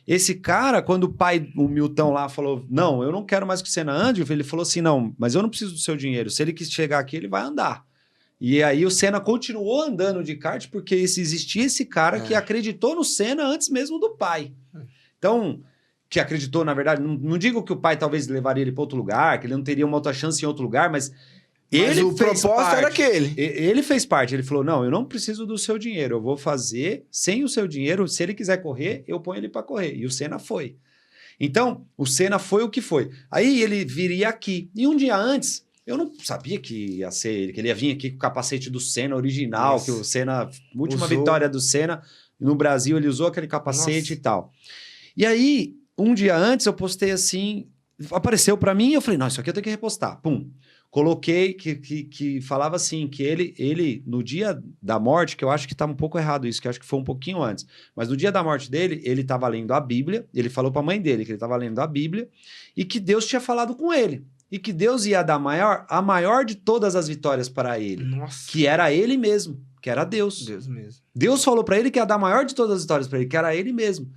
Esse cara, quando o Milton lá falou, não, eu não quero mais que o Senna ande, ele falou assim, não, mas eu não preciso do seu dinheiro. Se ele quis chegar aqui, ele vai andar. E aí o Senna continuou andando de kart porque existia esse cara que acreditou no Senna antes mesmo do pai. Então, que acreditou, na verdade, não digo que o pai talvez levaria ele para outro lugar, que ele não teria uma outra chance em outro lugar, mas ele o fez propósito parte. era aquele. Ele fez parte, ele falou, não, eu não preciso do seu dinheiro, eu vou fazer sem o seu dinheiro, se ele quiser correr, eu ponho ele para correr. E o Senna foi. Então, o Senna foi o que foi. Aí ele viria aqui. E um dia antes, eu não sabia que ia ser ele, que ele ia vir aqui com o capacete do Senna original, Nossa. que o Senna, última Usou. vitória do Senna, no Brasil ele usou aquele capacete Nossa. e tal. E aí, um dia antes eu postei assim, apareceu para mim e eu falei, não, isso aqui eu tenho que repostar. Pum. Coloquei que falava assim, que ele, no dia da morte, que eu acho que tá um pouco errado isso, que eu acho que foi um pouquinho antes, mas no dia da morte dele, ele estava lendo a Bíblia, ele falou para a mãe dele que ele estava lendo a Bíblia e que Deus tinha falado com ele. E que Deus ia dar a maior de todas as vitórias para ele, Nossa. que era ele mesmo, que era Deus. Deus mesmo. Deus falou para ele que ia dar a maior de todas as vitórias para ele, que era ele mesmo.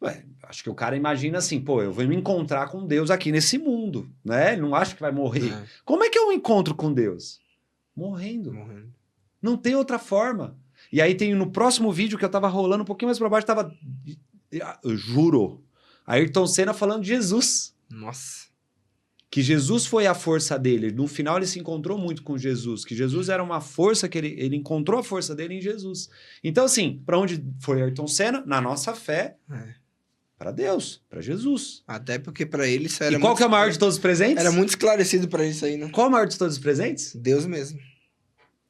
Ué, acho que o cara imagina assim, pô, eu vou me encontrar com Deus aqui nesse mundo, né? Ele não acha que vai morrer. Como é que eu encontro com Deus? Morrendo. Não tem outra forma. E aí tem no próximo vídeo que eu tava rolando um pouquinho mais pra baixo, tava... Eu juro. Ayrton Senna falando de Jesus. Nossa. Que Jesus foi a força dele. No final ele se encontrou muito com Jesus. Que Jesus era uma força que ele encontrou a força dele em Jesus. Então assim, pra onde foi Ayrton Senna? Na nossa fé. Para Deus, para Jesus. Até porque pra ele isso era E qual muito... que é o maior de todos os presentes? Era muito esclarecido pra ele isso aí, né? Qual é o maior de todos os presentes? Deus mesmo.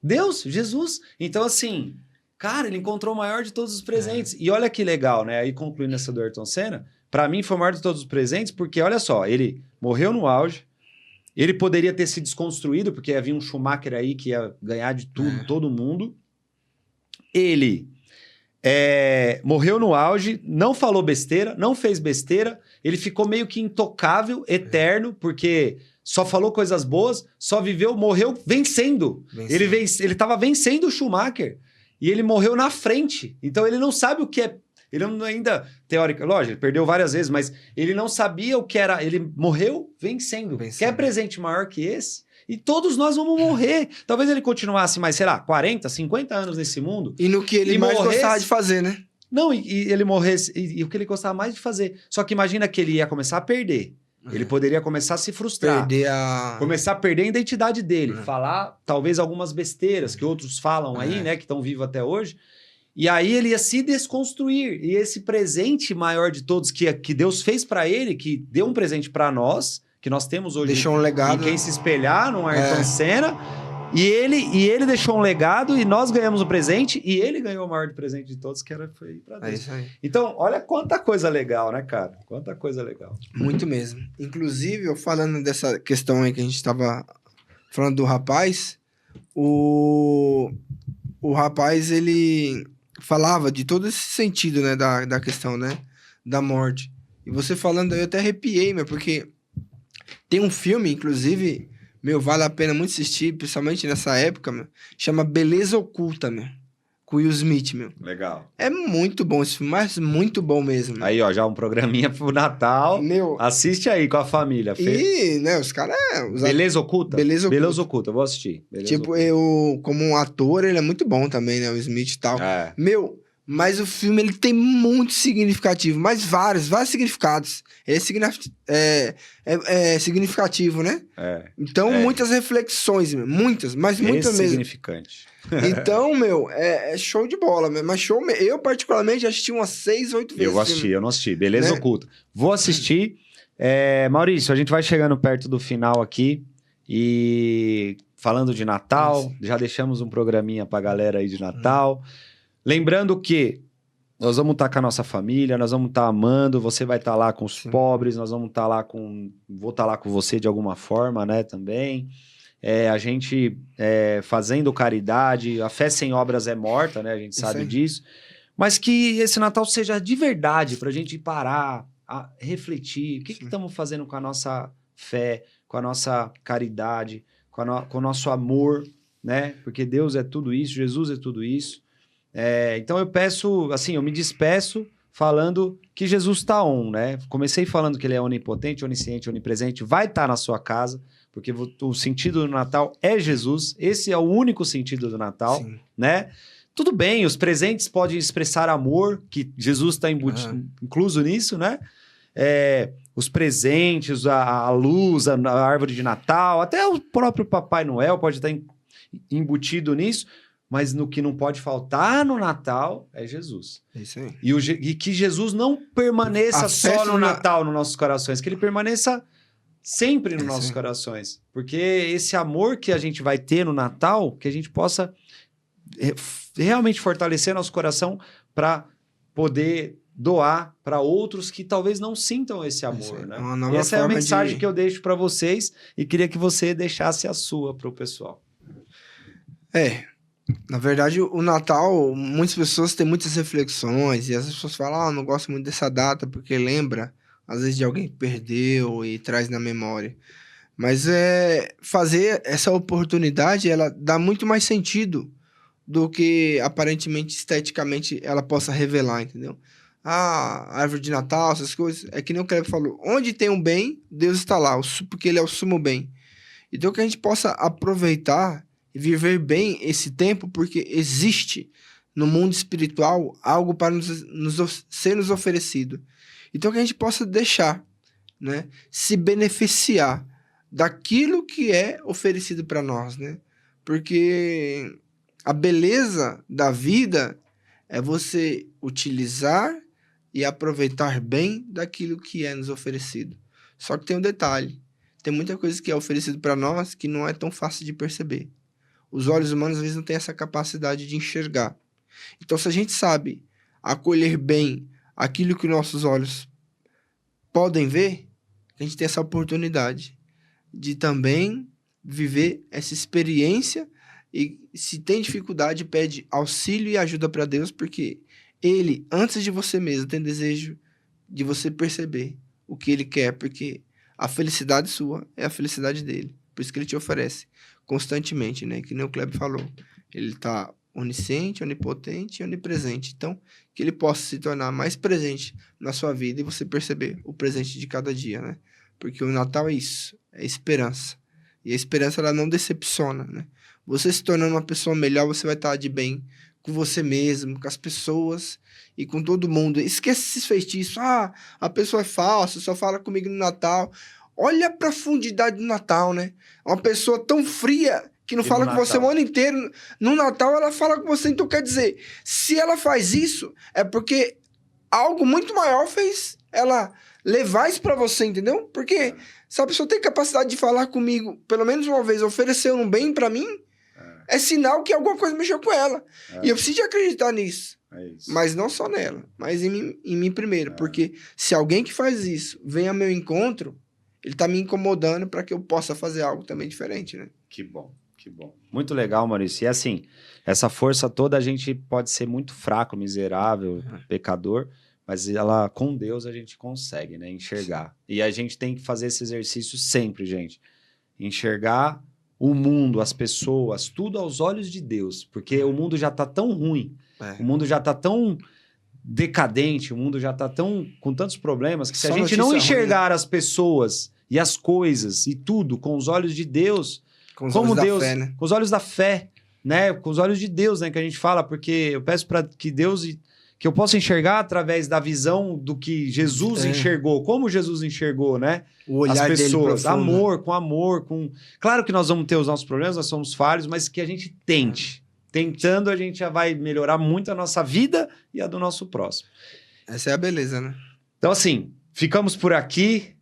Deus, Jesus. Então, assim, cara, ele encontrou o maior de todos os presentes. E olha que legal, né? Aí, concluindo essa do Ayrton Senna, pra mim foi o maior de todos os presentes, porque, olha só, ele morreu no auge, Ele poderia ter se desconstruído, porque havia um Schumacher aí que ia ganhar de tudo, todo mundo. Ele morreu no auge, não falou besteira, não fez besteira, ele ficou meio que intocável, eterno, porque só falou coisas boas, só viveu, morreu vencendo. Ele estava vencendo o Schumacher e ele morreu na frente. Então ele não sabe o que é. Ele não ainda, teórica, lógico, ele perdeu várias vezes, mas ele não sabia o que era. Ele morreu vencendo. Quer presente maior que esse? E todos nós vamos morrer. Talvez ele continuasse mais, sei lá, 40, 50 anos nesse mundo. E no que ele mais gostava de fazer, né? Não, e ele morresse. E o que ele gostava mais de fazer. Só que imagina que ele ia começar a perder. Ele poderia começar a se frustrar. Começar a perder a identidade dele. Falar, talvez, algumas besteiras que outros falam aí, né? Que estão vivos até hoje. E aí ele ia se desconstruir. E esse presente maior de todos que Deus fez para ele, que deu um presente para nós, que nós temos hoje. Deixou um legado. Em quem se espelhar, no Ayrton Senna. E ele deixou um legado e nós ganhamos um presente. E ele ganhou o maior presente de todos, que foi para Deus. É isso aí. Então, olha quanta coisa legal, né, cara? Quanta coisa legal. Muito mesmo. Inclusive, eu falando dessa questão aí que a gente estava falando do rapaz, o rapaz, ele falava de todo esse sentido, né, da questão, né, da morte. E você falando, eu até arrepiei, porque tem um filme, inclusive, vale a pena muito assistir, principalmente nessa época, chama Beleza Oculta, com Will Smith, Legal. É muito bom esse filme, mas muito bom mesmo. Aí, ó, já um programinha pro Natal. Assiste aí com a família. E, né, os caras... Beleza Oculta? Beleza Oculta, vou assistir. Eu, como um ator, ele é muito bom também, né, o Smith e tal. Mas o filme, ele tem muito significativo, mas vários significados. Ele é significativo, né? Então, muitas reflexões, muitas mesmo. Significante. Então, é show de bola, mas show. Eu, particularmente, assisti umas 6, 8 vezes. Eu não assisti. Beleza Oculta. Vou assistir. Maurício, a gente vai chegando perto do final aqui e falando de Natal, já deixamos um programinha pra galera aí de Natal. Lembrando que nós vamos estar com a nossa família, nós vamos estar amando, você vai estar lá com os pobres, nós vamos estar lá vou estar lá com você de alguma forma, né, também. A gente fazendo caridade, a fé sem obras é morta, né, a gente sabe disso. Mas que esse Natal seja de verdade, para a gente parar, a refletir, o que estamos fazendo com a nossa fé, com a nossa caridade, com o nosso amor, né, porque Deus é tudo isso, Jesus é tudo isso. Então eu peço, assim, eu me despeço falando que Jesus está né? Comecei falando que ele é onipotente, onisciente, onipresente, vai estar na sua casa, porque o sentido do Natal é Jesus, esse é o único sentido do Natal, né? Tudo bem, os presentes podem expressar amor, que Jesus está incluso nisso, né? Os presentes, a luz, a árvore de Natal, até o próprio Papai Noel pode estar embutido nisso, mas no que não pode faltar no Natal é Jesus. É isso aí. E que Jesus não permaneça só no Natal, nos nossos corações, que ele permaneça sempre nos nossos corações. Porque esse amor que a gente vai ter no Natal, que a gente possa realmente fortalecer nosso coração para poder doar para outros que talvez não sintam esse amor, né? Essa é a mensagem que eu deixo para vocês e queria que você deixasse a sua para o pessoal. Na verdade, o Natal, muitas pessoas têm muitas reflexões e as pessoas falam, não gosto muito dessa data porque lembra, às vezes, de alguém que perdeu e traz na memória. Mas fazer essa oportunidade, ela dá muito mais sentido do que, aparentemente, esteticamente, ela possa revelar, entendeu? A árvore de Natal, essas coisas, é que nem o Kleber falou, onde tem um bem, Deus está lá, porque ele é o sumo bem. Então, que a gente possa aproveitar e viver bem esse tempo, porque existe no mundo espiritual algo para ser nos oferecido. Então, que a gente possa deixar, né, se beneficiar daquilo que é oferecido para nós, né? Porque a beleza da vida é você utilizar e aproveitar bem daquilo que é nos oferecido. Só que tem um detalhe, tem muita coisa que é oferecido para nós que não é tão fácil de perceber. Os olhos humanos, às vezes, não têm essa capacidade de enxergar. Então, se a gente sabe acolher bem aquilo que nossos olhos podem ver, a gente tem essa oportunidade de também viver essa experiência e se tem dificuldade, pede auxílio e ajuda para Deus, porque Ele, antes de você mesmo, tem desejo de você perceber o que Ele quer, porque a felicidade sua é a felicidade dele. Por isso que Ele te oferece constantemente, né? Que nem o Kleber falou. Ele está onisciente, onipotente e onipresente. Então, que Ele possa se tornar mais presente na sua vida e você perceber o presente de cada dia, né? Porque o Natal é isso, é esperança. E a esperança, ela não decepciona, né? Você se tornando uma pessoa melhor, você vai estar de bem com você mesmo, com as pessoas e com todo mundo. Esquece esses feitiços. Ah, a pessoa é falsa, só fala comigo no Natal. Olha a profundidade do Natal, né? Uma pessoa tão fria que não fala com você o ano inteiro. No Natal, ela fala com você. Então, quer dizer, se ela faz isso, é porque algo muito maior fez ela levar isso pra você, entendeu? Porque se a pessoa tem capacidade de falar comigo pelo menos uma vez, oferecer um bem pra mim, é sinal que alguma coisa mexeu com ela. E eu preciso de acreditar nisso. Mas não só nela, mas em mim primeiro. Porque se alguém que faz isso vem ao meu encontro, ele tá me incomodando para que eu possa fazer algo também diferente, né? Que bom, que bom. Muito legal, Maurício. E assim, essa força toda, a gente pode ser muito fraco, miserável, pecador, mas ela, com Deus, a gente consegue, né? Enxergar. E a gente tem que fazer esse exercício sempre, gente. Enxergar o mundo, as pessoas, tudo aos olhos de Deus. Porque o mundo já tá tão ruim, o mundo já tá tão decadente, o mundo já tá tão com tantos problemas, que se a gente não enxergar as pessoas e as coisas e tudo com os olhos de Deus, Com os como olhos Deus, da fé, né? com os olhos da fé, né? Com os olhos de Deus, né? Que a gente fala, porque eu peço para que Deus, que eu possa enxergar através da visão do que Jesus enxergou, como Jesus enxergou, né? O olhar as pessoas, dele profundo. amor, com... Claro que nós vamos ter os nossos problemas, nós somos falhos, mas que a gente tente. Tentando, a gente já vai melhorar muito a nossa vida e a do nosso próximo. Essa é a beleza, né? Então, assim, ficamos por aqui.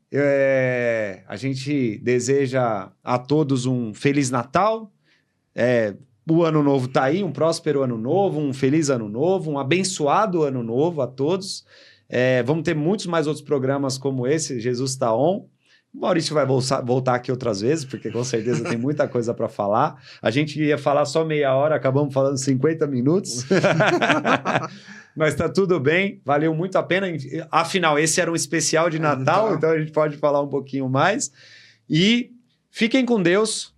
A gente deseja a todos um Feliz Natal. O ano novo tá aí, um próspero ano novo, um feliz ano novo, um abençoado ano novo a todos. Vamos ter muitos mais outros programas como esse, Jesus Tá On. O Maurício vai voltar aqui outras vezes, porque com certeza tem muita coisa para falar. A gente ia falar só meia hora, acabamos falando 50 minutos. Mas tá tudo bem, valeu muito a pena. Afinal, esse era um especial de Natal, então a gente pode falar um pouquinho mais. E fiquem com Deus.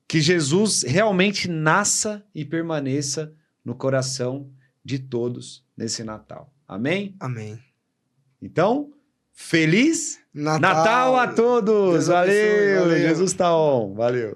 Que Jesus realmente nasça e permaneça no coração de todos nesse Natal. Amém? Amém. Então, Feliz Natal a todos! Deus abençoe, Valeu! valeu. Jesus tá on! Valeu!